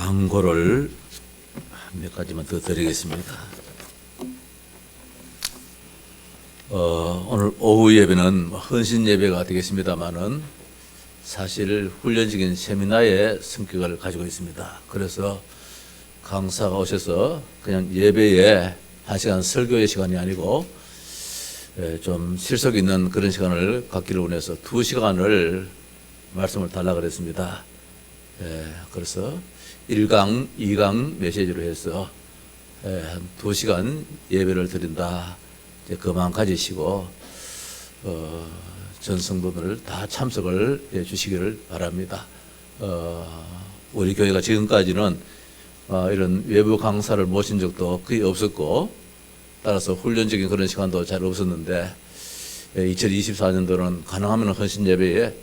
광고를 몇 가지만 더 드리겠습니다. 오늘 오후 예배는 헌신 예배가 되겠습니다만은 사실 훈련적인 세미나의 성격을 가지고 있습니다. 그래서 강사가 오셔서 그냥 예배에 1시간 설교의 시간이 아니고 좀 실속 있는 그런 시간을 갖기를 원해서 2시간을 말씀을 달라고 그랬습니다. 그래서 1강, 2강 메시지로 해서 한 2시간 예배를 드린다. 그만 가지시고 전 성도들 다 참석을 해 주시기를 바랍니다. 우리 교회가 지금까지는 이런 외부 강사를 모신 적도 거의 없었고 따라서 훈련적인 그런 시간도 잘 없었는데 2024년도는 가능하면 헌신 예배에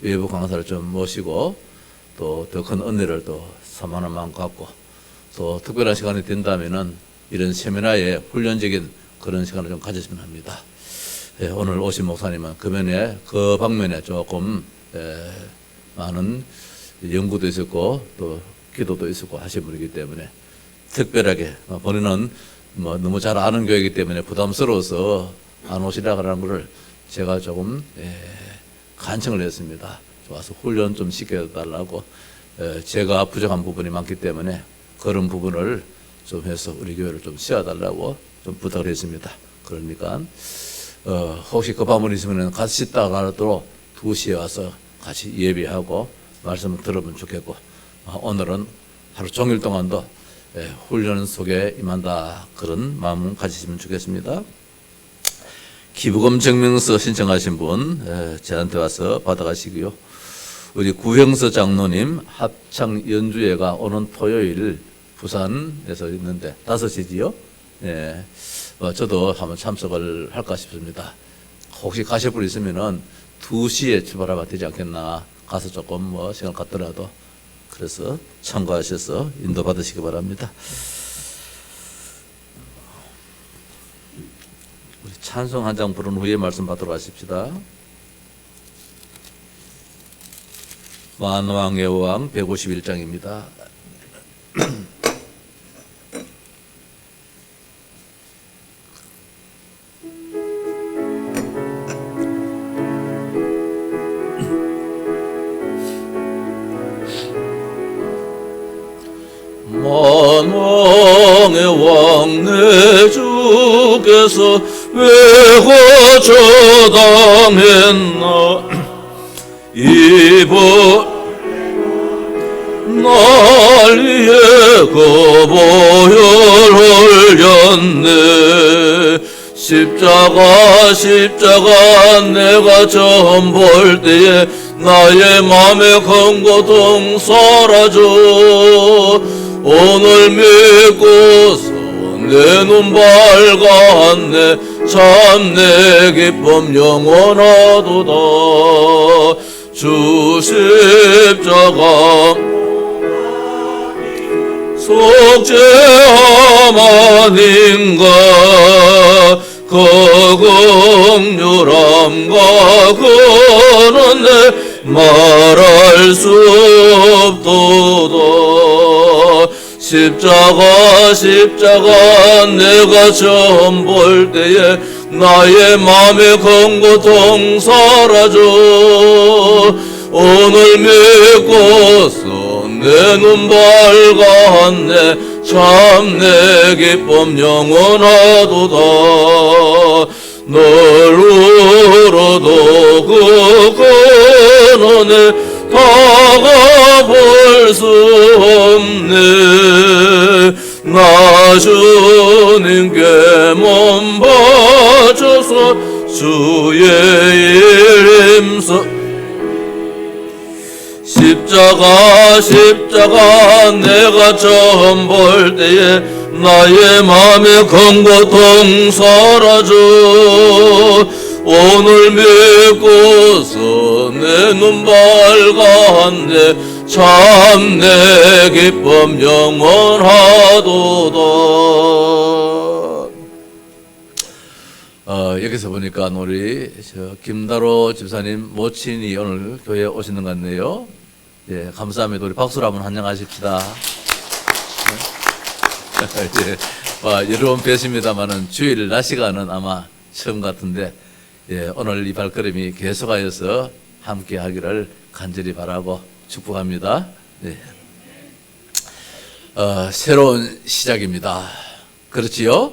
외부 강사를 좀 모시고 또 더 큰 은혜를 또 사모하는 마음 갖고 또 특별한 시간이 된다면은 이런 세미나에 훈련적인 그런 시간을 좀 가졌으면 합니다. 오늘 오신 목사님은 그 방면에 조금 많은 연구도 있었고 또 기도도 있었고 하신 분이기 때문에 특별하게 본인은 너무 잘 아는 교회이기 때문에 부담스러워서 안 오시라고 하는 것을 제가 조금 간청을 했습니다. 와서 훈련 좀 시켜달라고 제가 부족한 부분이 많기 때문에 그런 부분을 좀 해서 우리 교회를 좀 세워달라고 좀 부탁을 했습니다. 그러니까 혹시 급한 분 있으면 같이 있다가 하더라도 2시에 와서 같이 예배하고 말씀을 들으면 좋겠고 오늘은 하루 종일 동안도 훈련 속에 임한다 그런 마음 가지시면 좋겠습니다. 기부금 증명서 신청하신 분 저한테 와서 받아가시고요. 우리 구형서 장로님 합창 연주회가 오는 토요일 부산에서 있는데 5시지요? 예. 저도 한번 참석을 할까 싶습니다. 혹시 가실 분 있으면은 2시에 출발하면 되지 않겠나. 가서 조금 시간 갖더라도 그래서 참고하셔서 인도받으시기 바랍니다. 우리 찬송 한 장 부른 후에 말씀 받도록 하십시다. 만왕의 왕 151장입니다. 만왕의 왕 내 주께서 왜 거처당했나 이번 난리에 거보혈 흘렸네 십자가 내가 처음 볼 때에 나의 맘에 큰 고통 사라져 오늘 믿고서 내 눈 밝았네 참 내 기쁨 영원하도다 주 십자가 속죄함 아닌가 그 긍휼함과 그는 내 말할 수 없도다 십자가 내가 처음 볼 때에 나의 맘에 큰 고통 사라져 오늘 믿고서 내 눈 밝았네 참 내 기쁨 영원하도다 널 울어도 그 근원에 다가볼 수 없네 나 주님께 몸 바쳐서 주의 일 힘써 십자가 내가 처음 볼 때에 나의 맘에 큰 고통 사라져 오늘 믿고서 내 눈 밝았네 참 내 기쁨 영원하도다 여기서 보니까 우리 김다로 집사님 모친이 오늘 교회에 오시는 것 같네요. 예, 감사합니다. 우리 박수로 한번 환영하십시다. 예, 여러 번 뵀습니다만은 주일 낮 시간은 아마 처음 같은데, 예, 오늘 이 발걸음이 계속하여서 함께 하기를 간절히 바라고 축복합니다. 네. 새로운 시작입니다. 그렇지요?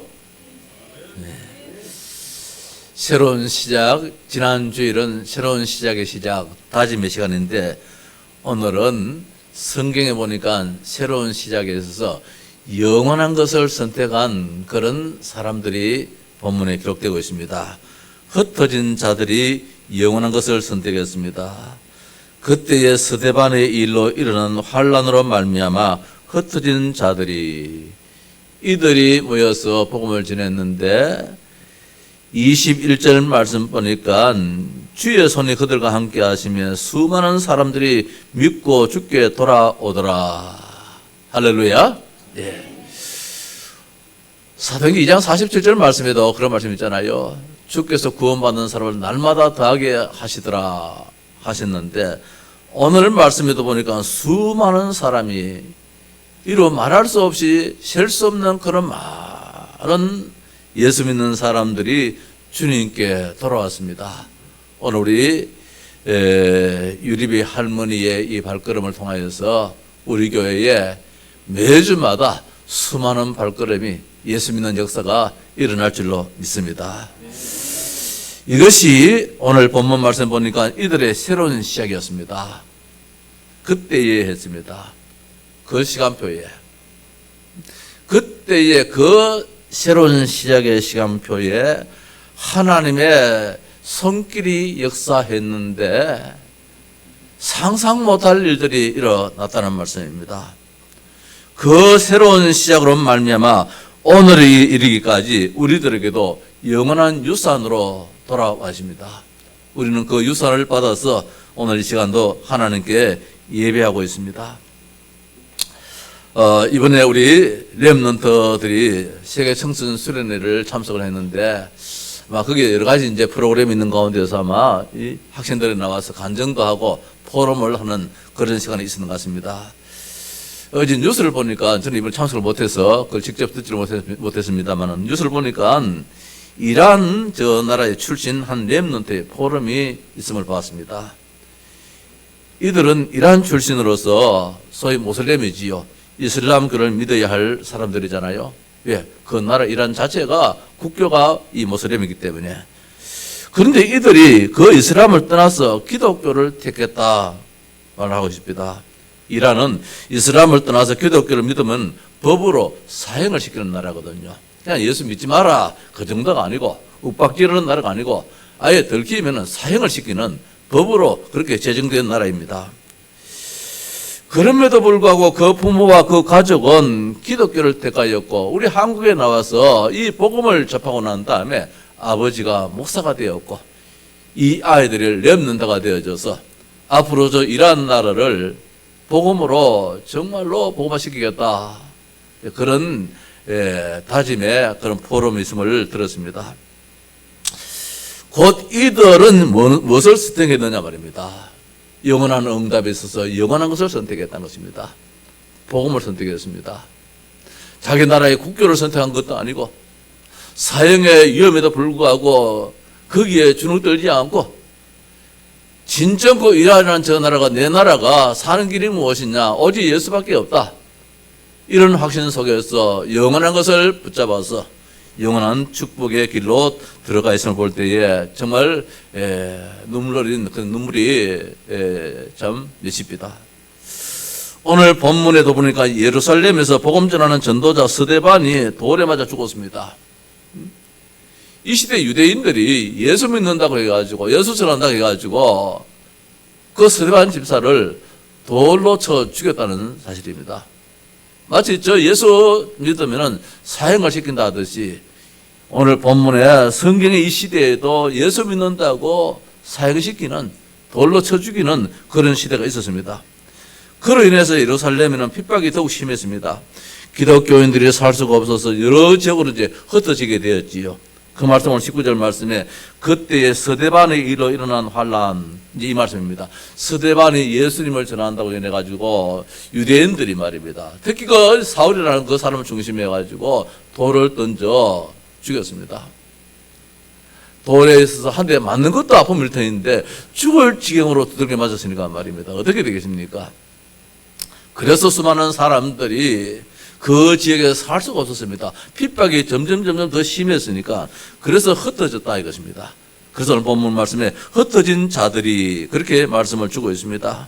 네. 새로운 시작, 지난 주일은 새로운 시작의 시작, 다짐의 시간인데, 오늘은 성경에 보니까 새로운 시작에 있어서 영원한 것을 선택한 그런 사람들이 본문에 기록되고 있습니다. 흩어진 자들이 영원한 것을 선택했습니다. 그때의 스데반의 일로 일어난 환란으로 말미암아 흩어진 자들이 이들이 모여서 복음을 전했는데 21절 말씀 보니까 주의 손이 그들과 함께 하시며 수많은 사람들이 믿고 주께 돌아오더라. 할렐루야. 예. 사도행전 2장 47절 말씀에도 그런 말씀 있잖아요. 주께서 구원받는 사람을 날마다 더하게 하시더라 하셨는데, 오늘 말씀에도 보니까 수많은 사람이 이루 말할 수 없이 셀 수 없는 그런 많은 예수 믿는 사람들이 주님께 돌아왔습니다. 오늘 우리 유리비 할머니의 이 발걸음을 통하여서 우리 교회에 매주마다 수많은 발걸음이 예수 믿는 역사가 일어날 줄로 믿습니다. 이것이 오늘 본문 말씀 보니까 이들의 새로운 시작이었습니다. 그때에 했습니다. 그 시간표에. 그때의 그 새로운 시작의 시간표에 하나님의 손길이 역사했는데 상상 못할 일들이 일어났다는 말씀입니다. 그 새로운 시작으로 말미암아 오늘이 이르기까지 우리들에게도 영원한 유산으로 돌아와십니다. 우리는 그 유산을 받아서 오늘 이 시간도 하나님께 예배하고 있습니다. 이번에 우리 렘넌트들이 세계 청춘 수련회를 참석을 했는데, 아마 거기에 여러 가지 이제 프로그램이 있는 가운데서 아마 이 학생들이 나와서 간증도 하고 포럼을 하는 그런 시간이 있었던 것 같습니다. 어제 뉴스를 보니까, 저는 이번에 참석을 못해서 그걸 직접 듣지를 못했습니다만, 뉴스를 보니까 이란 저 나라에 출신 한 렘넌트의 포럼이 있음을 봤습니다. 이들은 이란 출신으로서 소위 모슬렘이지요. 이슬람교를 믿어야 할 사람들이잖아요. 왜? 그 나라 이란 자체가 국교가 이 모슬렘이기 때문에. 그런데 이들이 그 이슬람을 떠나서 기독교를 택했다 말하고 있습니다. 이란은 이슬람을 떠나서 기독교를 믿으면 법으로 사형을 시키는 나라거든요. 그냥 예수 믿지 마라 그 정도가 아니고, 윽박지르는 나라가 아니고, 아예 들키면 사형을 시키는 법으로 그렇게 제정된 나라입니다. 그럼에도 불구하고 그 부모와 그 가족은 기독교를 택하였고, 우리 한국에 나와서 이 복음을 접하고 난 다음에 아버지가 목사가 되었고, 이 아이들이 렘넌트가 되어져서 앞으로 저 이란 나라를 복음으로 정말로 복음화시키겠다, 그런 다짐의 그런 포럼이 있음을 들었습니다. 곧 이들은 무엇을 선택했느냐 말입니다. 영원한 응답에 있어서 영원한 것을 선택했다는 것입니다. 복음을 선택했습니다. 자기 나라의 국교를 선택한 것도 아니고, 사형의 위험에도 불구하고 거기에 주눅들지 않고, 진정 그 이란이라는 저 나라가 내 나라가 사는 길이 무엇이냐, 오직 예수밖에 없다, 이런 확신 속에서 영원한 것을 붙잡아서 영원한 축복의 길로 들어가 있음을 볼 때에 정말 눈물 어린 그 눈물이 참 맺힙니다. 오늘 본문에도 보니까 예루살렘에서 복음 전하는 전도자 스데반이 돌에 맞아 죽었습니다. 이 시대 유대인들이 예수 믿는다고 해가지고, 예수 전한다고 해가지고 그 스데반 집사를 돌로 쳐 죽였다는 사실입니다. 마치 저 예수 믿으면 사형을 시킨다 하듯이, 오늘 본문에 성경의 이 시대에도 예수 믿는다고 사형시키는, 돌로 쳐 죽이는 그런 시대가 있었습니다. 그로 인해서 예루살렘에는 핍박이 더욱 심했습니다. 기독교인들이 살 수가 없어서 여러 지역으로 이제 흩어지게 되었지요. 그 말씀은 19절 말씀에 그때의 서대반의 일로 일어난 환란, 이제 이 말씀입니다. 서대반이 예수님을 전한다고 전해가지고 유대인들이 말입니다. 특히 그 사울이라는 그 사람을 중심해가지고 돌을 던져 죽였습니다. 돌에 있어서 한 대 맞는 것도 아픈 일터인데 죽을 지경으로 두들겨 맞았으니까 말입니다. 어떻게 되겠습니까? 그래서 수많은 사람들이 그 지역에서 살 수가 없었습니다. 핍박이 점점 더 심했으니까 그래서 흩어졌다 이것입니다. 그래서 오늘 본문 말씀에 흩어진 자들이 그렇게 말씀을 주고 있습니다.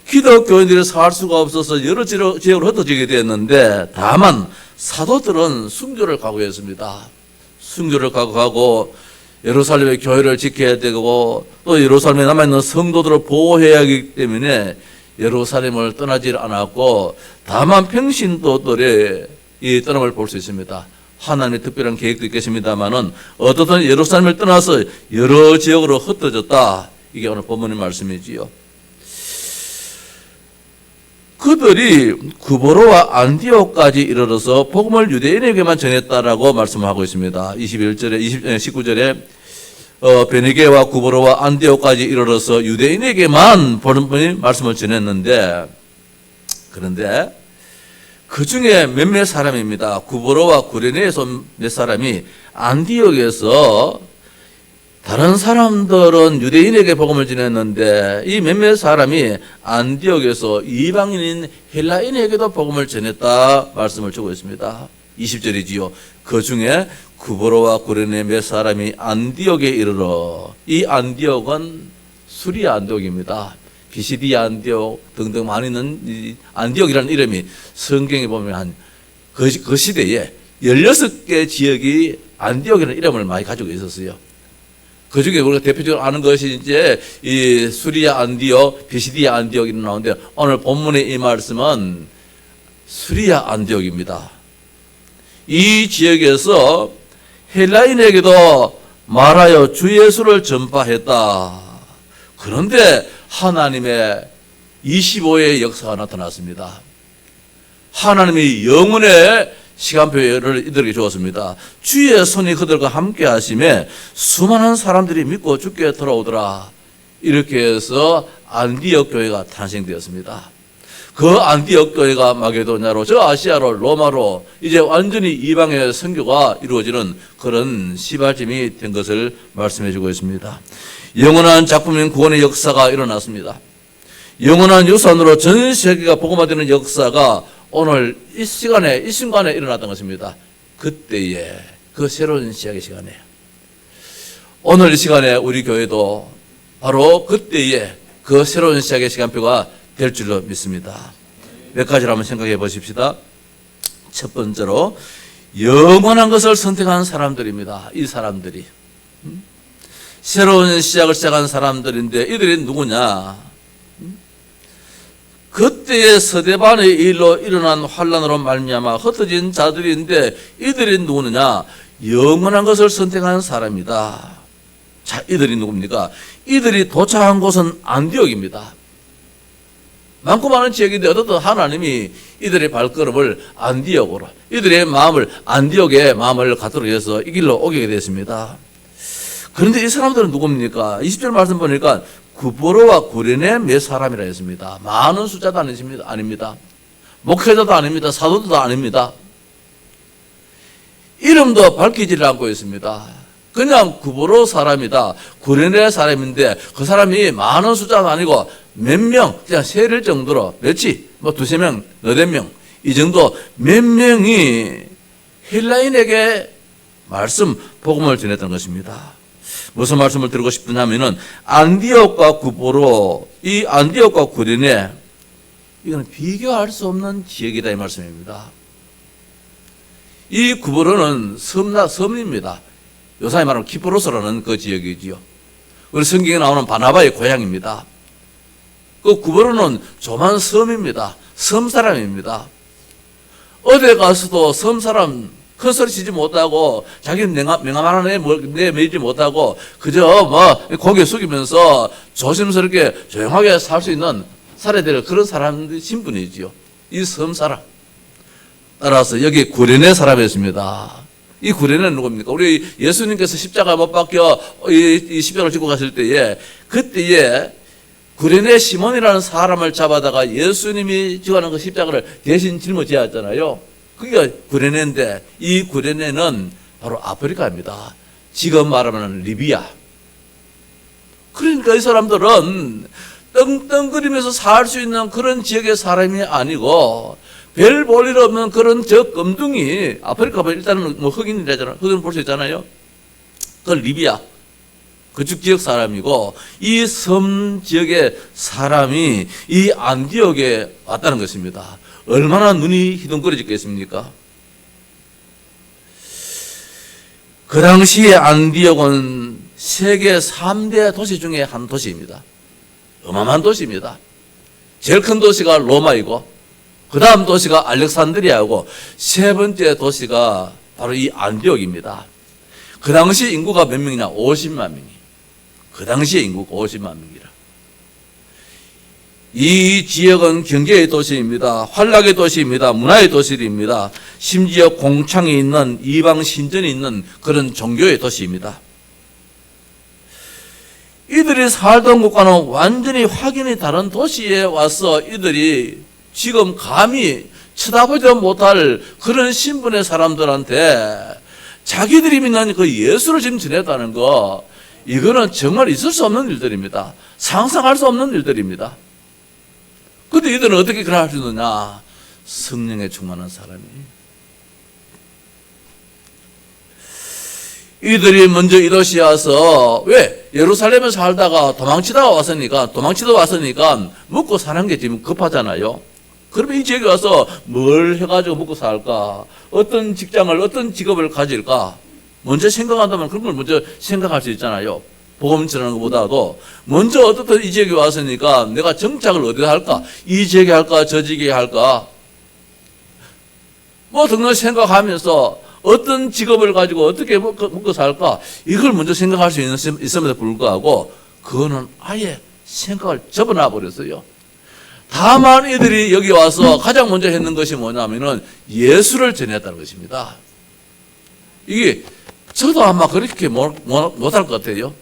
기독교인들이 살 수가 없어서 여러 지역으로 흩어지게 되었는데 다만 사도들은 순교를 각오했습니다. 순교를 각오하고 예루살렘의 교회를 지켜야 되고 또 예루살렘에 남아있는 성도들을 보호해야 하기 때문에 예루살렘을 떠나지 않았고 다만 평신도들의 이 떠남을 볼 수 있습니다. 하나님의 특별한 계획도 있겠습니다만은 어떻든 예루살렘을 떠나서 여러 지역으로 흩어졌다. 이게 오늘 본문의 말씀이지요. 그들이 구보로와 안디옥까지 이르러서 복음을 유대인에게만 전했다라고 말씀하고 있습니다. 19절에 베니게와 구보로와 안디옥까지 이르러서 유대인에게만 본문이 말씀을 전했는데 그런데 그 중에 몇몇 사람입니다. 구보로와 구레네에서 몇 사람이 안디옥에서 다른 사람들은 유대인에게 복음을 전했는데 이 몇몇 사람이 안디옥에서 이방인인 헬라인에게도 복음을 전했다 말씀을 주고 있습니다. 20절이지요. 그 중에 구보로와 구레네 몇 사람이 안디옥에 이르러 이 안디옥은 수리아 안디옥입니다. 비시디아 안디옥 등등 많이 있는 이 안디옥이라는 이름이 성경에 보면 그 시대에 16개 지역이 안디옥이라는 이름을 많이 가지고 있었어요. 그 중에 우리가 대표적으로 아는 것이 이제 이 수리아 안디옥, 비시디아 안디옥이 나오는데 오늘 본문의 이 말씀은 수리아 안디옥입니다. 이 지역에서 헬라인에게도 말하여 주 예수를 전파했다. 그런데 하나님의 25의 역사가 나타났습니다. 하나님이 영원의 시간표를 이들에게 주었습니다. 주의 손이 그들과 함께 하심에 수많은 사람들이 믿고 주께 돌아오더라. 이렇게 해서 안디옥 교회가 탄생되었습니다. 그 안디옥 교회가 마게도냐로 저 아시아로 로마로 이제 완전히 이방의 선교가 이루어지는 그런 시발점이 된 것을 말씀해 주고 있습니다. 영원한 작품인 구원의 역사가 일어났습니다. 영원한 유산으로 전 세계가 복음화되는 역사가 오늘 이 시간에 이 순간에 일어났던 것입니다. 그때에 그 새로운 시작의 시간에 오늘 이 시간에 우리 교회도 바로 그때에 그 새로운 시작의 시간표가 될 줄로 믿습니다. 몇 가지를 한번 생각해 보십시다. 첫 번째로 영원한 것을 선택한 사람들입니다. 이 사람들이 새로운 시작을 시작한 사람들인데 이들이 누구냐? 그때의 서대반의 일로 일어난 환란으로 말미암아 흩어진 자들인데 이들이 누구느냐? 영원한 것을 선택한 사람이다. 자, 이들이 누굽니까? 이들이 도착한 곳은 안디옥입니다. 많고 많은 지역인데 어떻든 하나님이 이들의 발걸음을 안디옥으로, 이들의 마음을 안디옥의 마음을 갖도록 해서 이 길로 오게 됐습니다. 그런데 이 사람들은 누굽니까? 20절 말씀 보니까 구보로와 구레네 몇 사람이라 했습니다. 많은 숫자도 아닙니다. 목회자도 아닙니다. 사도도 아닙니다. 이름도 밝히지를 않고 있습니다. 그냥 구보로 사람이다. 구레네 사람인데 그 사람이 많은 숫자도 아니고 몇 명, 그냥 세릴 정도로 몇이, 두세 명, 너댓 명, 이 정도 몇 명이 헬라인에게 복음을 전했던 것입니다. 무슨 말씀을 드리고 싶으냐면은 안디옥과 구보로, 이 안디옥과 구레네, 이거는 비교할 수 없는 지역이다 이 말씀입니다. 이 구보로는 섬입니다. 요사이 말하면 키프로스라는 그 지역이지요. 우리 성경에 나오는 바나바의 고향입니다. 그 구보로는 조만 섬입니다. 섬 사람입니다. 어디 가서도 섬 사람 큰 소리 치지 못하고 자기는 명함 하나 내밀지 못하고 그저 고개 숙이면서 조심스럽게 조용하게 살 수 있는 살아야 될 그런 사람들이 신분이지요. 이 섬 사람. 따라서 여기 구레네 사람이었습니다. 이 구레네는 누굽니까? 우리 예수님께서 십자가 못 박혀 이 십자가를 지고 가실 때에 그때에 구레네 시몬이라는 사람을 잡아다가 예수님이 지고하는 그 십자가를 대신 짊어지었잖아요. 그게 구레네인데 이 구레네는 바로 아프리카입니다. 지금 말하면 리비아. 그러니까 이 사람들은 떵떵거리면서 살 수 있는 그런 지역의 사람이 아니고 별 볼 일 없는 그런 저 검둥이 아프리카 보면 일단은 뭐 흑인이라잖아요. 흑인 볼 수 있잖아요. 그 리비아 그쪽 지역 사람이고 이 섬 지역의 사람이 이 안디옥에 왔다는 것입니다. 얼마나 눈이 희둥거려졌겠습니까? 그 당시에 안디옥은 세계 3대 도시 중에 한 도시입니다. 어마어마한 도시입니다. 제일 큰 도시가 로마이고 그 다음 도시가 알렉산드리아고 세 번째 도시가 바로 이 안디옥입니다. 그 당시 인구가 몇 명이냐? 50만 명이. 그 당시에 인구가 50만 명이라. 이 지역은 경제의 도시입니다. 환락의 도시입니다. 문화의 도시입니다. 심지어 공창이 있는 이방 신전이 있는 그런 종교의 도시입니다. 이들이 살던 곳과는 완전히 확연히 다른 도시에 와서 이들이 지금 감히 쳐다보지도 못할 그런 신분의 사람들한테 자기들이 믿는 그 예수를 지금 전했다는 거, 이거는 정말 있을 수 없는 일들입니다. 상상할 수 없는 일들입니다. 근데 이들은 어떻게 그걸 할 수 있느냐? 성령에 충만한 사람이. 이들이 먼저 이 도시에 와서, 왜? 예루살렘에 살다가 도망치다 왔으니까 먹고 사는 게 지금 급하잖아요. 그러면 이 지역에 와서 뭘 해가지고 먹고 살까? 어떤 직장을, 어떤 직업을 가질까? 먼저 생각한다면 그런 걸 먼저 생각할 수 있잖아요. 복음 전하는 것보다도 먼저 어떻든 이 지역에 왔으니까 내가 정착을 어디다 할까? 이 지역에 할까? 저 지역에 할까? 뭐 등등 생각하면서 어떤 직업을 가지고 어떻게 먹고 살까? 이걸 먼저 생각할 수 있음에도 불구하고 그거는 아예 생각을 접어놔 버렸어요. 다만 이들이 여기 와서 가장 먼저 했는 것이 뭐냐면은 예수를 전했다는 것입니다. 이게 저도 아마 그렇게 못할 것 같아요.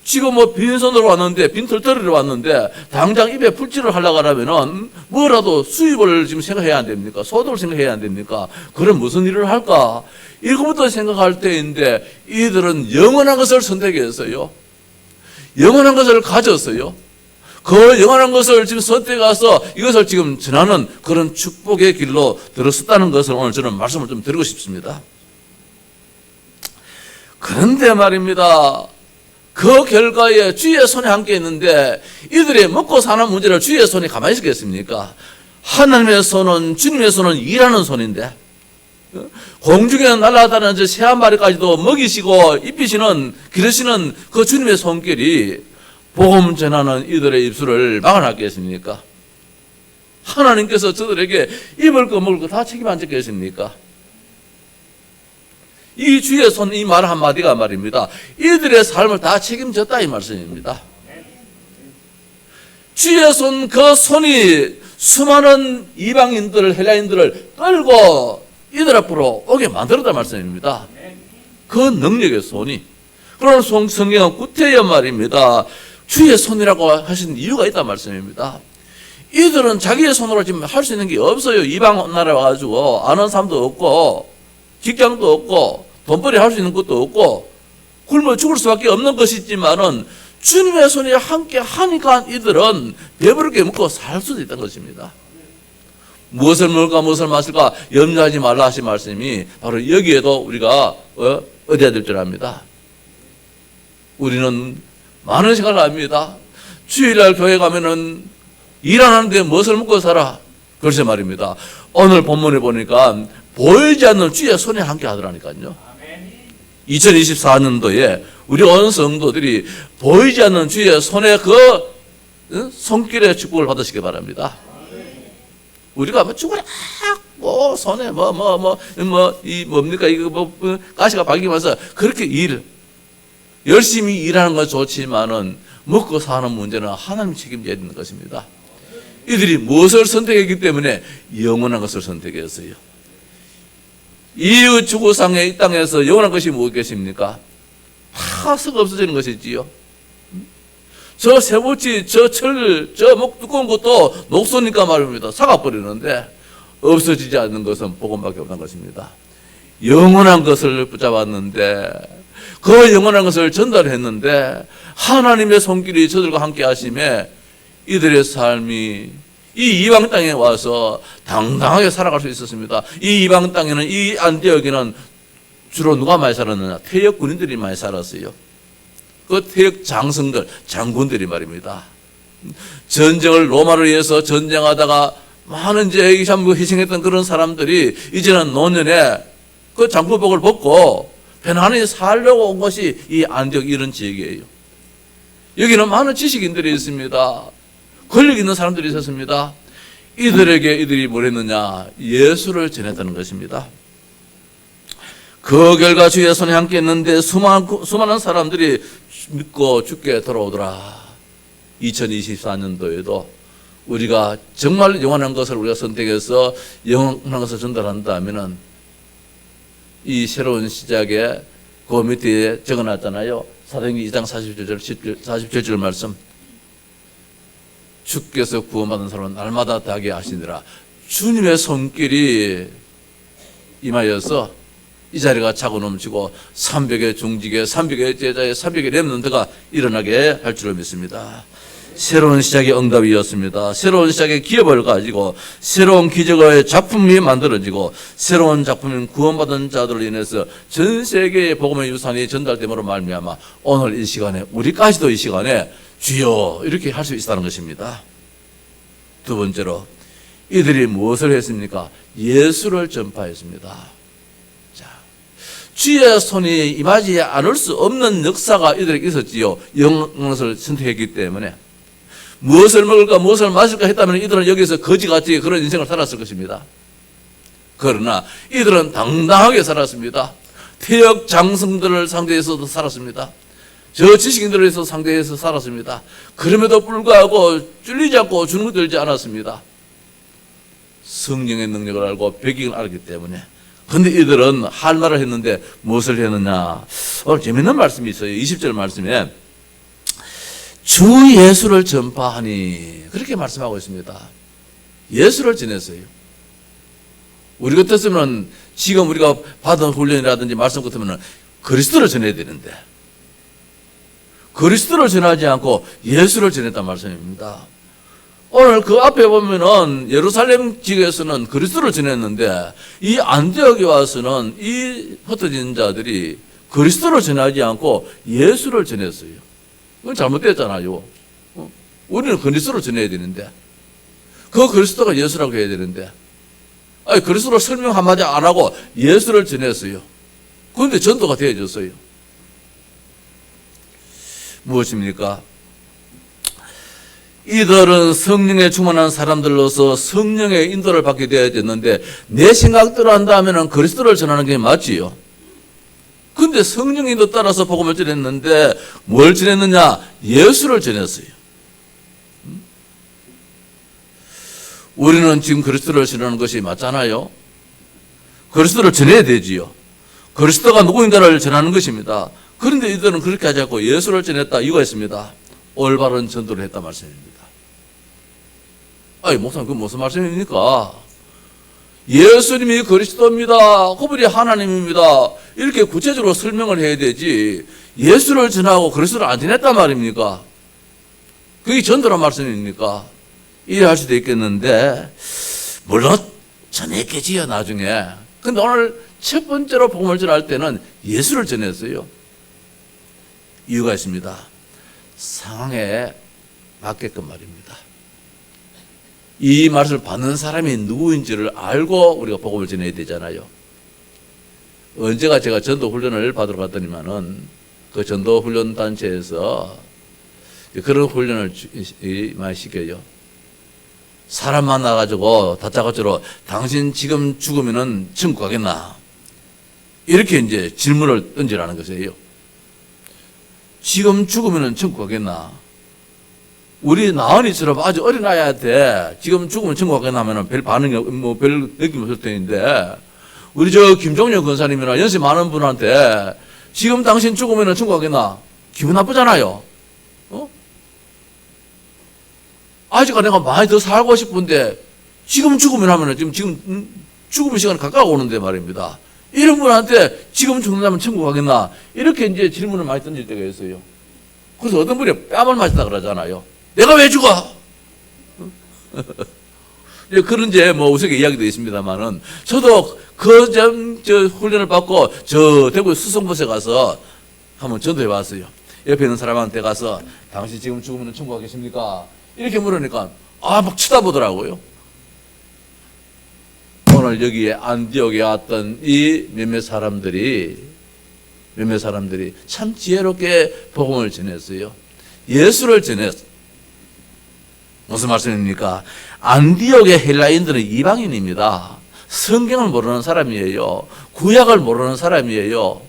지금 뭐 빈손으로 왔는데, 빈털터리로 왔는데, 당장 입에 풀칠을 하려고 하면은 뭐라도 수입을 지금 생각해야 안 됩니까? 소득을 생각해야 안 됩니까? 그럼 무슨 일을 할까? 이거부터 생각할 때인데, 이들은 영원한 것을 선택했어요. 영원한 것을 가졌어요. 그 영원한 것을 지금 선택해서 이것을 지금 전하는 그런 축복의 길로 들어섰다는 것을 오늘 저는 말씀을 좀 드리고 싶습니다. 그런데 말입니다. 그 결과에 주의 손이 함께 있는데 이들이 먹고 사는 문제를 주의 손이 가만히 있겠습니까? 하나님의 손은, 주님의 손은 일하는 손인데 공중에 날아다니는 저 새 한 마리까지도 먹이시고 입히시는, 기르시는 그 주님의 손길이 복음 전하는 이들의 입술을 막아놨겠습니까? 하나님께서 저들에게 입을 거 먹을 거 다 책임 안 졌겠습니까? 이 주의 손, 이 말 한마디가 말입니다. 이들의 삶을 다 책임졌다 이 말씀입니다. 주의 손, 그 손이 수많은 이방인들을, 헬라인들을 끌고 이들 앞으로 오게 만들었다 말씀입니다. 그 능력의 손이. 그러나 성경은 구태여 말입니다. 주의 손이라고 하신 이유가 있단 말씀입니다. 이들은 자기의 손으로 지금 할 수 있는 게 없어요. 이방 나라에 와가지고 아는 사람도 없고 직장도 없고 돈벌이 할 수 있는 것도 없고 굶어 죽을 수밖에 없는 것이지만은 주님의 손이 함께 하니까 이들은 배부르게 먹고 살 수도 있다는 것입니다. 무엇을 먹을까 무엇을 마실까 염려하지 말라 하신 말씀이 바로 여기에도 우리가 얻어야 될 줄 압니다. 우리는 많은 생각을 합니다. 주일날 교회 가면은 일 안 하는데 무엇을 먹고 살아? 글쎄 말입니다. 오늘 본문에 보니까 보이지 않는 주의 손이 함께 하더라니까요. 2024년도에 우리 온 성도들이 보이지 않는 주의 손의 그 손길의 축복을 받으시기 바랍니다. 우리가 뭐 죽으라 뭐 손에 뭡니까 이거 가시가 박이면서 그렇게 열심히 일하는 건 좋지만은 먹고 사는 문제는 하나님 책임져야 되는 것입니다. 이들이 무엇을 선택했기 때문에 영원한 것을 선택했어요. 이의 주구상에 이 땅에서 영원한 것이 무엇이겠습니까? 다 썩 없어지는 것이지요. 저 쇠붙이, 저 철, 저 목 두꺼운 것도 녹소니까 말입니다. 사가버리는데 없어지지 않는 것은 복음밖에 없는 것입니다. 영원한 것을 붙잡았는데 그 영원한 것을 전달했는데 하나님의 손길이 저들과 함께 하심에 이들의 삶이 이 이방 땅에 와서 당당하게 살아갈 수 있었습니다. 이 이방 땅에는, 이 안디옥에는 주로 누가 많이 살았느냐? 퇴역 군인들이 많이 살았어요. 그 퇴역 장성들, 장군들이 말입니다. 전쟁을 로마를 위해서 전쟁하다가 많은 이제 희생했던 그런 사람들이 이제는 노년에 그 장구복을 벗고 편안히 살려고 온 것이 이 안디옥 이런 지역이에요. 여기는 많은 지식인들이 있습니다. 권력 있는 사람들이 있었습니다. 이들에게 이들이 뭘 했느냐? 예수를 전했다는 것입니다. 그 결과 주의 손에 함께 했는데 수많은 사람들이 믿고 죽게 돌아오더라. 2024년도에도 우리가 정말 영원한 것을 우리가 선택해서 영원한 것을 전달한다면은 이 새로운 시작에 그 밑에 적어놨잖아요. 사도행전 2장 47절 말씀. 주께서 구원받은 사람은 날마다 다하게 하시니라. 주님의 손길이 임하여서 이 자리가 차고 넘치고 300의 중직에 300의 제자의 300의 렘넌트가 일어나게 할 줄을 믿습니다. 새로운 시작의 응답이었습니다. 새로운 시작의 기업을 가지고 새로운 기적의 작품이 만들어지고 새로운 작품인 구원받은 자들로 인해서 전 세계의 복음의 유산이 전달됨으로 말미암아 오늘 이 시간에 우리까지도 이 시간에 주여 이렇게 할 수 있다는 것입니다. 두 번째로 이들이 무엇을 했습니까? 예수를 전파했습니다. 주의 손이 임하지 않을 수 없는 역사가 이들에게 있었지요. 영혼을 선택했기 때문에. 무엇을 먹을까 무엇을 마실까 했다면 이들은 여기서 거지같이 그런 인생을 살았을 것입니다. 그러나 이들은 당당하게 살았습니다. 퇴역 장성들을 상대해서도 살았습니다. 저 지식인들을 해서 상대해서 살았습니다. 그럼에도 불구하고 쫄리지 않고 주눅들지 않았습니다. 성령의 능력을 알고 배경을 알기 때문에. 근데 이들은 할 말을 했는데 무엇을 했느냐? 오늘 재밌는 말씀이 있어요. 20절 말씀에 주 예수를 전파하니 그렇게 말씀하고 있습니다. 예수를 전했어요. 우리 같았으면 지금 우리가 받은 훈련이라든지 말씀 같으면 그리스도를 전해야 되는데 그리스도를 전하지 않고 예수를 전했단 말씀입니다. 오늘 그 앞에 보면은 예루살렘 지역에서는 그리스도를 전했는데 이 안디옥에 와서는 이 흩어진 자들이 그리스도를 전하지 않고 예수를 전했어요. 그건 잘못됐잖아요. 우리는 그리스도를 전해야 되는데 그 그리스도가 예수라고 해야 되는데 아니 그리스도를 설명 한마디 안 하고 예수를 전했어요. 그런데 전도가 되어졌어요. 무엇입니까? 이들은 성령에 충만한 사람들로서 성령의 인도를 받게 되어졌는데 내 생각대로 한다면 그리스도를 전하는 게 맞지요. 근데 성령의 인도 따라서 복음을 전했는데 뭘 전했느냐? 예수를 전했어요. 우리는 지금 그리스도를 전하는 것이 맞잖아요. 그리스도를 전해야 되지요. 그리스도가 누구인가를 전하는 것입니다. 그런데 이들은 그렇게 하지 않고 예수를 전했다. 이유가 있습니다. 올바른 전도를 했다 말씀입니다. 아니 목사님 그건 무슨 말씀입니까? 예수님이 그리스도입니다. 그분이 하나님입니다. 이렇게 구체적으로 설명을 해야 되지 예수를 전하고 그리스도를 안 전했단 말입니까? 그게 전도란 말씀입니까? 이해할 수도 있겠는데 물론 전했겠지요 나중에. 근데 오늘 첫 번째로 복음을 전할 때는 예수를 전했어요. 이유가 있습니다. 상황에 맞게끔 말입니다. 이 말을 받는 사람이 누구인지를 알고 우리가 복음을 전해야 되잖아요. 언제가 제가 전도 훈련을 받으러 갔더니만은 그 전도 훈련 단체에서 그런 훈련을 많이 시켜요. 사람 만나가지고 다짜고짜로 당신 지금 죽으면은 천국 가겠나? 이렇게 이제 질문을 던지라는 것이에요. 지금 죽으면 천국 가겠나? 우리 나은이처럼 아주 어린아이한테 지금 죽으면 천국 가겠나 하면 별 반응이, 별 느낌이 없을 텐데, 우리 저 김종렬 권사님이나 연세 많은 분한테 지금 당신 죽으면 천국 가겠나? 기분 나쁘잖아요. 아직까지 내가 많이 더 살고 싶은데 지금 죽으면 하면은 지금 죽음의 시간이 가까워 오는데 말입니다. 이런 분한테 지금 죽는다면 천국 가겠나? 이렇게 이제 질문을 많이 던질 때가 있어요. 그래서 어떤 분이 뺨을 맞다 그러잖아요. 내가 왜 죽어? 그런 이제 뭐 우스갯 이야기도 있습니다만은 저도 저 훈련을 받고 저 대구 수성못에 가서 한번 전도해 봤어요. 옆에 있는 사람한테 가서 당신 지금 죽으면 천국 가겠습니까? 이렇게 물으니까 막 쳐다보더라고요. 오늘 여기에 안디옥에 왔던 이 몇몇 사람들이 참 지혜롭게 복음을 전했어요. 예수를 전했어요. 무슨 말씀입니까? 안디옥의 헬라인들은 이방인입니다. 성경을 모르는 사람이에요. 구약을 모르는 사람이에요.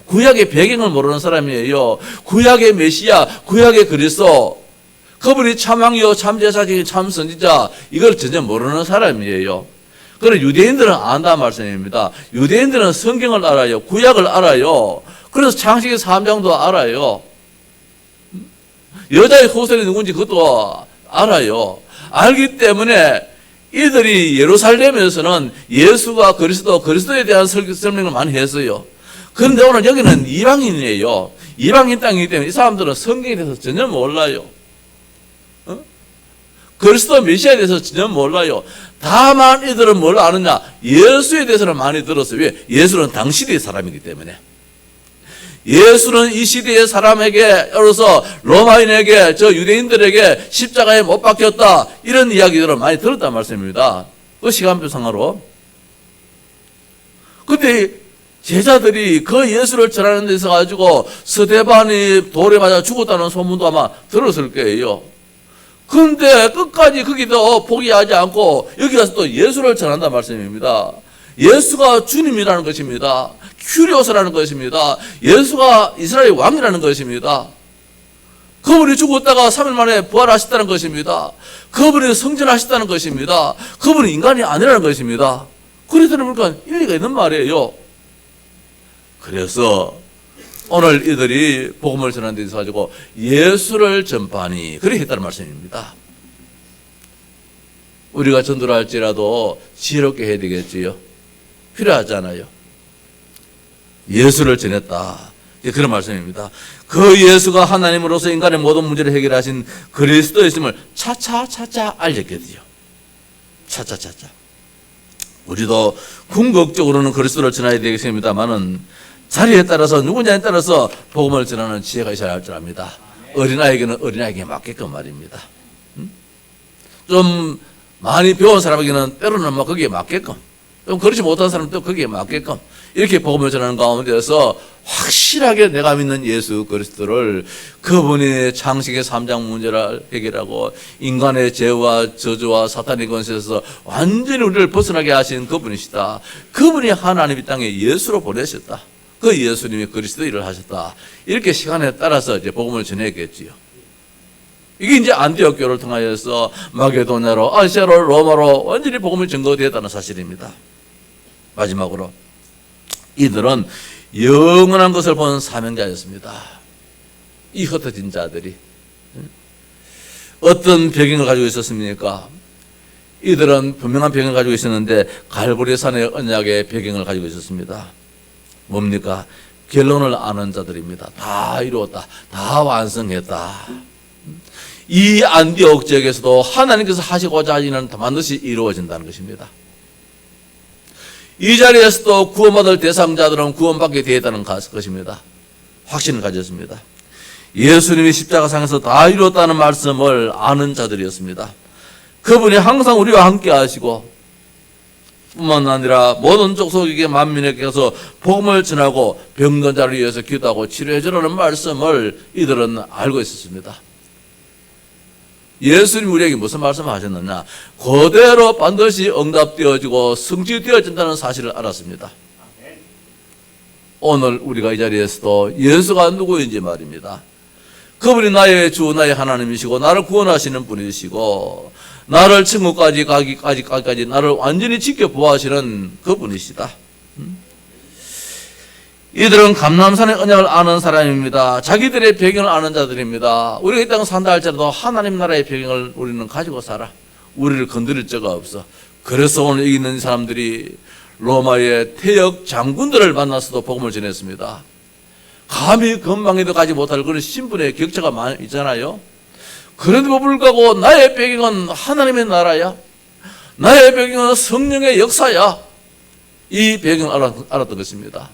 구약의 배경을 모르는 사람이에요. 구약의 메시아, 구약의 그리스도, 그분이 참왕이요, 참제사장이 참선지자, 이걸 전혀 모르는 사람이에요. 그러나 유대인들은 안다 말씀입니다. 유대인들은 성경을 알아요. 구약을 알아요. 그래서 창세기 3장도 알아요. 여자의 후손이 누군지 그것도 알아요. 알기 때문에 이들이 예루살렘에서는 예수가 그리스도에 대한 설명을 많이 했어요. 그런데 오늘 여기는 이방인이에요. 이방인 땅이기 때문에 이 사람들은 성경에 대해서 전혀 몰라요. 그리스도 메시아에 대해서 전혀 몰라요. 다만 이들은 뭘 아느냐? 예수에 대해서는 많이 들었어요. 왜? 예수는 당시대의 사람이기 때문에. 예수는 이 시대의 사람에게, 여로서 로마인에게, 저 유대인들에게 십자가에 못 박혔다, 이런 이야기들을 많이 들었단 말씀입니다. 그 시간표상으로. 근데 제자들이 그 예수를 전하는 데서 가지고 스데반이 돌에 맞아 죽었다는 소문도 아마 들었을 거예요. 그런데 끝까지 거기도 포기하지 않고 여기 가서 또 예수를 전한단 말씀입니다. 예수가 주님이라는 것입니다. 큐리오스라는 것입니다. 예수가 이스라엘 왕이라는 것입니다. 그분이 죽었다가 3일 만에 부활하셨다는 것입니다. 그분이 성전하셨다는 것입니다. 그분이 인간이 아니라는 것입니다. 그래 들으니까 일리가 있는 말이에요. 그래서 오늘 이들이 복음을 전하는 데 있어 가지고 예수를 전파하니 그렇게 했다는 말씀입니다. 우리가 전도를 할지라도 지혜롭게 해야 되겠지요. 필요하잖아요. 예수를 전했다. 그런 말씀입니다. 그 예수가 하나님으로서 인간의 모든 문제를 해결하신 그리스도였음을 차차 알렸겠지요. 차차. 우리도 궁극적으로는 그리스도를 전해야 되겠습니다만은 자리에 따라서 누구냐에 따라서 복음을 전하는 지혜가 있어야 할 줄 압니다. 어린아이에게는 어린아이에게 맞게끔 말입니다. 좀 많이 배운 사람에게는 때로는 뭐 거기에 맞게끔, 좀 그렇지 못한 사람도 거기에 맞게끔 이렇게 복음을 전하는 가운데서 확실하게 내가 믿는 예수 그리스도를, 그분이 창세기 3장 문제를 해결하고 인간의 죄와 저주와 사탄의 권세에서 완전히 우리를 벗어나게 하신 그분이시다. 그분이 하나님 이 땅에 예수로 보내셨다. 그 예수님이 그리스도 일을 하셨다. 이렇게 시간에 따라서 이제 복음을 전했겠지요. 이게 이제 안디옥 교를 통하여서 마게도냐로, 아시아로, 로마로 완전히 복음이 증거되었다는 사실입니다. 마지막으로 이들은 영원한 것을 본 사명자였습니다. 이 흩어진 자들이 어떤 배경을 가지고 있었습니까? 이들은 분명한 배경을 가지고 있었는데 갈보리산의 언약의 배경을 가지고 있었습니다. 뭡니까? 결론을 아는 자들입니다. 다 이루었다. 다 완성했다. 이 안디옥 지역에서도 하나님께서 하시고자 하시는 반드시 이루어진다는 것입니다. 이 자리에서도 구원받을 대상자들은 구원받게 되었다는 것입니다. 확신을 가졌습니다. 예수님이 십자가상에서 다 이루었다는 말씀을 아는 자들이었습니다. 그분이 항상 우리와 함께 하시고 뿐만 아니라 모든 족속에게 만민에게 가서 복음을 전하고 병든 자를 위해서 기도하고 치료해 주라는 말씀을 이들은 알고 있었습니다. 예수님 우리에게 무슨 말씀을 하셨느냐? 그대로 반드시 응답되어지고 성취되어진다는 사실을 알았습니다. 오늘 우리가 이 자리에서도 예수가 누구인지 말입니다. 그분이 나의 주, 나의 하나님이시고 나를 구원하시는 분이시고 나를 천국까지 가기까지 나를 완전히 지켜보아하시는 그분이시다. 이들은 감람산의 언약을 아는 사람입니다. 자기들의 배경을 아는 자들입니다. 우리가 이 땅을 산다 할지라도 하나님 나라의 배경을 우리는 가지고 살아. 우리를 건드릴 자가 없어. 그래서 오늘 여기 있는 사람들이 로마의 태역 장군들을 만나서도 복음을 전했습니다. 감히 건방에도 가지 못할 그런 신분의 격차가 많이 있잖아요. 그런데도 불구하고 나의 배경은 하나님의 나라야. 나의 배경은 성령의 역사야. 이 배경을 알았던 것입니다.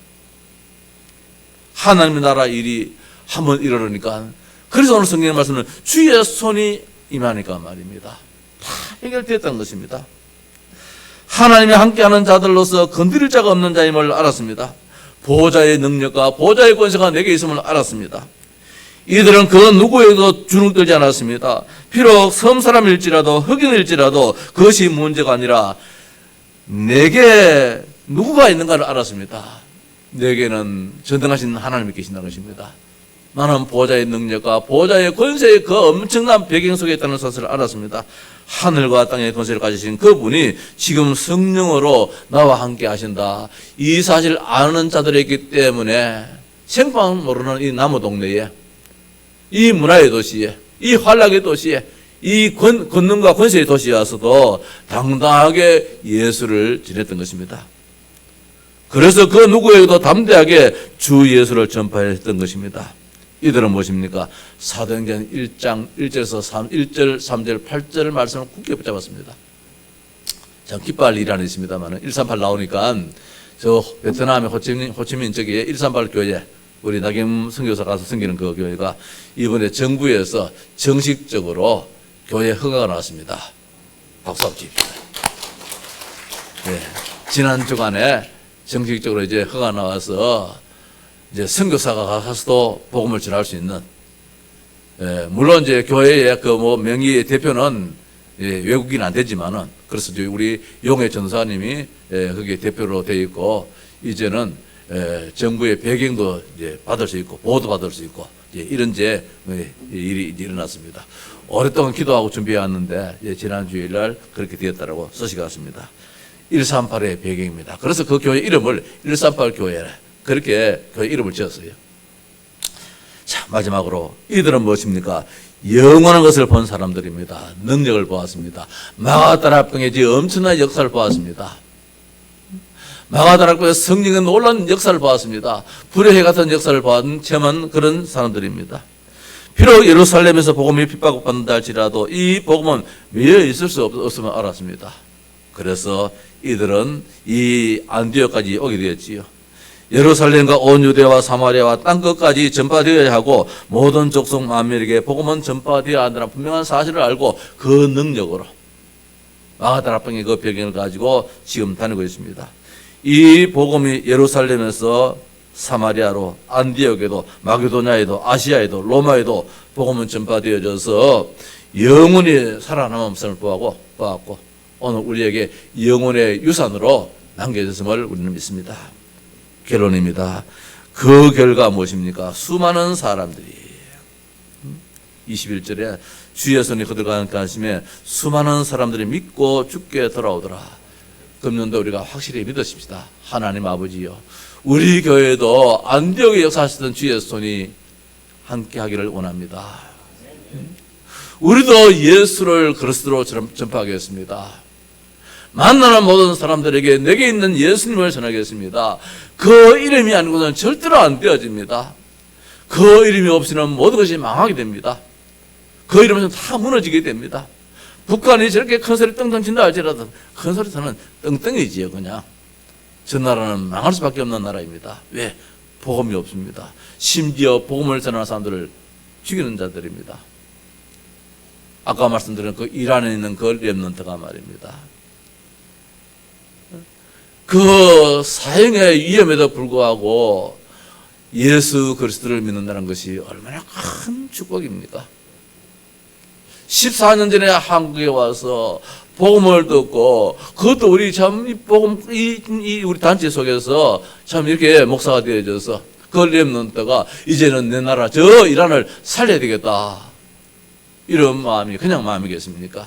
하나님의 나라 일이 한번 일어나니까, 그래서 오늘 성경의 말씀은 주의 손이 임하니까 말입니다. 다 해결됐다는 것입니다. 하나님이 함께하는 자들로서 건드릴 자가 없는 자임을 알았습니다. 보호자의 능력과 보호자의 권세가 내게 있음을 알았습니다. 이들은 그 누구에도 주눅들지 않았습니다. 비록 섬사람일지라도 흑인일지라도 그것이 문제가 아니라 내게 누구가 있는가를 알았습니다. 내게는 전능하신 하나님이 계신다는 것입니다. 나는 보호자의 능력과 보호자의 권세의 그 엄청난 배경 속에 있다는 사실을 알았습니다. 하늘과 땅의 권세를 가지신 그분이 지금 성령으로 나와 함께 하신다. 이 사실을 아는 자들이 있기 때문에 생판 모르는 이 나무 동네에, 이 문화의 도시에, 이 환락의 도시에, 이 권능과 권세의 도시에 와서도 당당하게 예수를 전했던 것입니다. 그래서 그 누구에게도 담대하게 주 예수를 전파했던 것입니다. 이들은 무엇입니까? 사도행전 1장 1절에서 1절, 3절, 8절 말씀을 굳게 붙잡았습니다. 참 기뻐할 일이 하나 있습니다만 138 나오니까 저 베트남의 호치민 저기에 138 교회, 우리 나겸 선교사 가서 섬기는 그 교회가 이번에 정부에서 정식적으로 교회 허가가 나왔습니다. 박수 한번 칩시다. 네, 지난 주간에 정식적으로 이제 허가 나와서 이제 선교사가 가서도 복음을 전할 수 있는, 물론 이제 교회의 그 뭐 명의 대표는 외국인 안 되지만은, 그래서 우리 용해 전사님이 거기에 대표로 되어 있고, 이제는 정부의 배경도 이제 받을 수 있고 보호도 받을 수 있고, 이런 이제 일이 일어났습니다. 오랫동안 기도하고 준비해 왔는데 지난 주일날 그렇게 되었다라고 소식이 왔습니다. 138의 배경입니다. 그래서 그 교회 이름을 138 교회, 그렇게 그 이름을 지었어요. 자, 마지막으로 이들은 무엇입니까? 영원한 것을 본 사람들입니다. 능력을 보았습니다. 마가다락방의 엄청난 역사를 보았습니다. 마가다락방의 성령의 놀라운 역사를 보았습니다. 불의 해 같은 역사를 체험한 그런 사람들입니다. 비록 예루살렘에서 복음이 핍박받는다 할지라도 이 복음은 미어 있을 수 없음을 알았습니다. 그래서 이들은 이 안디옥까지 오게 되었지요. 예루살렘과 온 유대와 사마리아와 땅끝까지 전파되어야 하고 모든 족속 만민에게 복음은 전파되어야 한다는 분명한 사실을 알고 그 능력으로 마가다락방의 그 배경을 가지고 지금 다니고 있습니다. 이 복음이 예루살렘에서 사마리아로, 안디옥에도, 마게도냐에도, 아시아에도, 로마에도 복음은 전파되어져서 영원히 살아남음을 보았고 오늘 우리에게 영혼의 유산으로 남겨졌음을 우리는 믿습니다. 결론입니다. 그 결과 무엇입니까? 수많은 사람들이 21절에 주의 손이 그들과 가심에 수많은 사람들이 믿고 죽게 돌아오더라. 금년도 우리가 확실히 믿으십시다. 하나님 아버지요, 우리 교회도 안디옥에 역사하시던 주의 손이 함께 하기를 원합니다. 우리도 예수를 그리스도로 전파하겠습니다. 만나는 모든 사람들에게 내게 있는 예수님을 전하겠습니다. 그 이름이 아니고는 절대로 안 되어집니다. 그 이름이 없이는 모든 것이 망하게 됩니다. 그 이름은 다 무너지게 됩니다. 북한이 저렇게 큰 소리 떵떵 친다 할지라도 큰 소리에서는 떵떵이지요. 그냥 저 나라는 망할 수밖에 없는 나라입니다. 왜? 복음이 없습니다. 심지어 복음을 전하는 사람들을 죽이는 자들입니다. 아까 말씀드린 그 이란에 있는 그 렘넌트가 말입니다. 그 사형의 위험에도 불구하고 예수 그리스도를 믿는다는 것이 얼마나 큰 축복입니까? 14년 전에 한국에 와서 복음을 듣고, 그것도 우리 참 이 복음 이 우리 단체 속에서 참 이렇게 목사가 되어져서 그 렘넌트가 이제는 내 나라 저 이란을 살려야 되겠다, 이런 마음이 그냥 마음이겠습니까?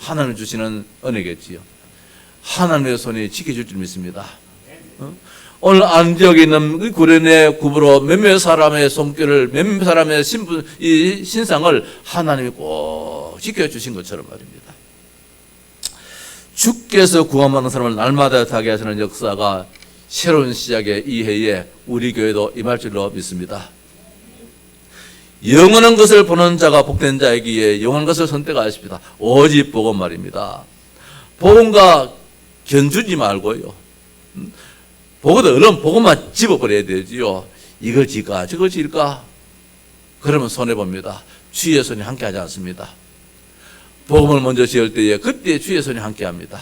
하나님 주시는 은혜겠지요. 하나님의 손이 지켜줄 줄 믿습니다. 오늘 안디옥에 있는 구레네 굽으로 몇몇 사람의 손길을, 몇몇 사람의 이 신상을 하나님이 꼭 지켜주신 것처럼 말입니다. 주께서 구원받는 사람을 날마다 타게 하시는 역사가 새로운 시작의 이 해에 우리 교회도 임할 줄로 믿습니다. 영원한 것을 보는 자가 복된 자이기에 영원한 것을 선택하십니다. 오직 복음 말입니다. 복음과 견주지 말고요. 보고도 얼른 복음만 집어버려야 되지요. 이걸 질까 저걸 질까? 그러면 손해봅니다. 주의 손이 함께하지 않습니다. 복음을 먼저 지을 때에 그때 주의 손이 함께합니다.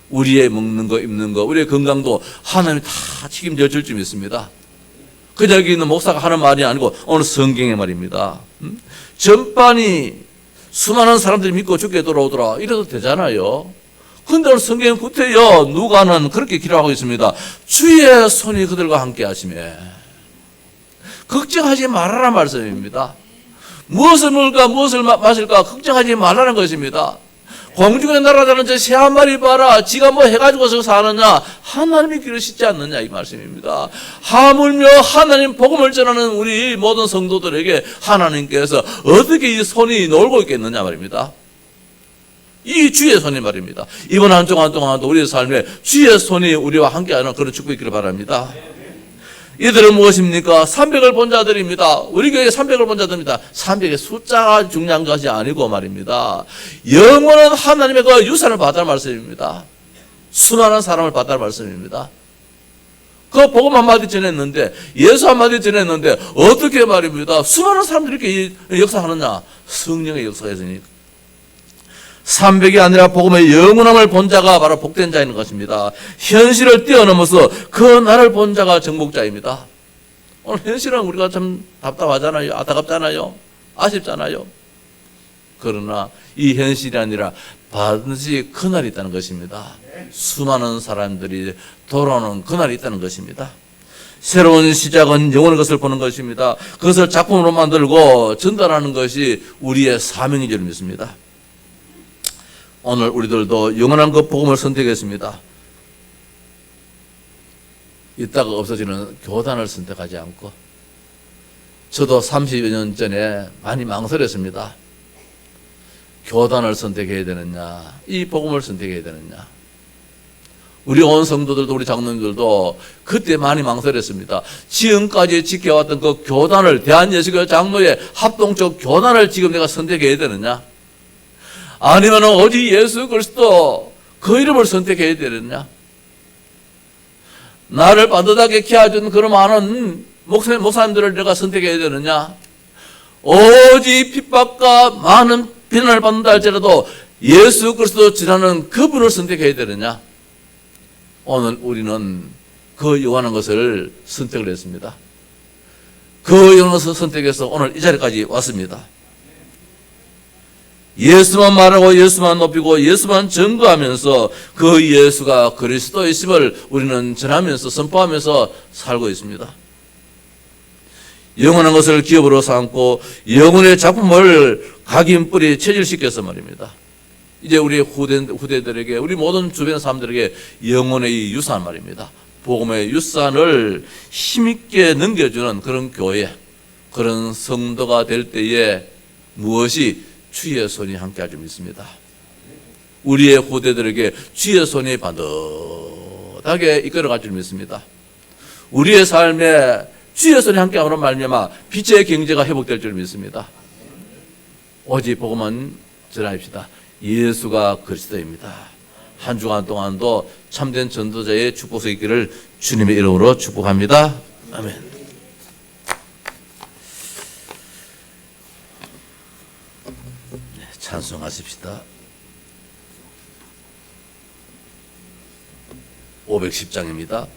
우리의 먹는 거 입는 거 우리의 건강도 하나님이 다 책임져 줄 줄 믿습니다. 그 여기 있는 목사가 하는 말이 아니고 오늘 성경의 말입니다. 전반이 수많은 사람들이 믿고 죽게 돌아오더라 이래도 되잖아요. 근데 오늘 성경에 붙어요. 누가는 그렇게 기록하고 있습니다. 주의 손이 그들과 함께 하시매 걱정하지 말아라 말씀입니다. 무엇을 먹을까 무엇을 마실까 걱정하지 말라는 것입니다. 공중에 날아다니는 저 새 한 마리 봐라. 지가 뭐 해가지고서 사느냐. 하나님이 기르시지 않느냐 이 말씀입니다. 하물며 하나님 복음을 전하는 우리 모든 성도들에게 하나님께서 어떻게 이 손이 놀고 있겠느냐 말입니다. 이 주의 손이 말입니다. 이번 한 주간 동안도 우리의 삶에 주의 손이 우리와 함께하는 그런 축복이 있기를 바랍니다. 이들은 무엇입니까? 300을 본 자들입니다. 우리 교회에 300을 본 자들입니다. 300의 숫자가 중요한 것이 아니고 말입니다. 영원한 하나님의 그 유산을 받았다는 말씀입니다. 수많은 사람을 받았다는 말씀입니다. 그 복음 한마디 전했는데 예수 한마디 전했는데 어떻게 말입니다. 수많은 사람들이 이렇게 역사하느냐. 성령의 역사가 있으니까. 300이 아니라 복음의 영원함을 본 자가 바로 복된 자인 것입니다. 현실을 뛰어넘어서 그 나를 본 자가 정복자입니다. 오늘 현실은 우리가 참 답답하잖아요. 안타깝잖아요. 아쉽잖아요. 그러나 이 현실이 아니라 반드시 그날이 있다는 것입니다. 수많은 사람들이 돌아오는 그날이 있다는 것입니다. 새로운 시작은 영원한 것을 보는 것입니다. 그것을 작품으로 만들고 전달하는 것이 우리의 사명인 줄 믿습니다. 오늘 우리들도 영원한 그 복음을 선택했습니다. 이따가 없어지는 교단을 선택하지 않고 저도 30여 년 전에 많이 망설였습니다. 교단을 선택해야 되느냐 이 복음을 선택해야 되느냐 우리 온 성도들도 우리 장로님들도 그때 많이 망설였습니다. 지금까지 지켜왔던 그 교단을 대한예수교 장로의 합동적 교단을 지금 내가 선택해야 되느냐 아니면 오직 예수 그리스도 그 이름을 선택해야 되느냐? 나를 반듯하게 키워준 그런 많은 목사님들을 내가 선택해야 되느냐? 오직 핍박과 많은 비난을 받는다 할지라도 예수 그리스도 지나는 그분을 선택해야 되느냐? 오늘 우리는 그 영원한 것을 선택을 했습니다. 그 영원한 것을 선택해서 오늘 이 자리까지 왔습니다. 예수만 말하고 예수만 높이고 예수만 전도하면서 그 예수가 그리스도이심을 우리는 전하면서 선포하면서 살고 있습니다. 영원한 것을 기업으로 삼고 영혼의 작품을 각인뿌리 체질시켜서 말입니다. 이제 우리 후대들에게 우리 모든 주변 사람들에게 영혼의 이 유산 말입니다. 복음의 유산을 힘있게 넘겨주는 그런 교회 그런 성도가 될 때에 무엇이 주의 손이 함께할 줄 믿습니다. 우리의 후대들에게 주의 손이 반듯하게 이끌어갈 줄 믿습니다. 우리의 삶에 주의 손이 함께함으로 말미암아 빛의 경제가 회복될 줄 믿습니다. 오직 복음만 전하십시다. 예수가 그리스도입니다. 한 주간 동안도 참된 전도자의 축복이 있기를 주님의 이름으로 축복합니다. 아멘. 찬송하십시다. 510장입니다.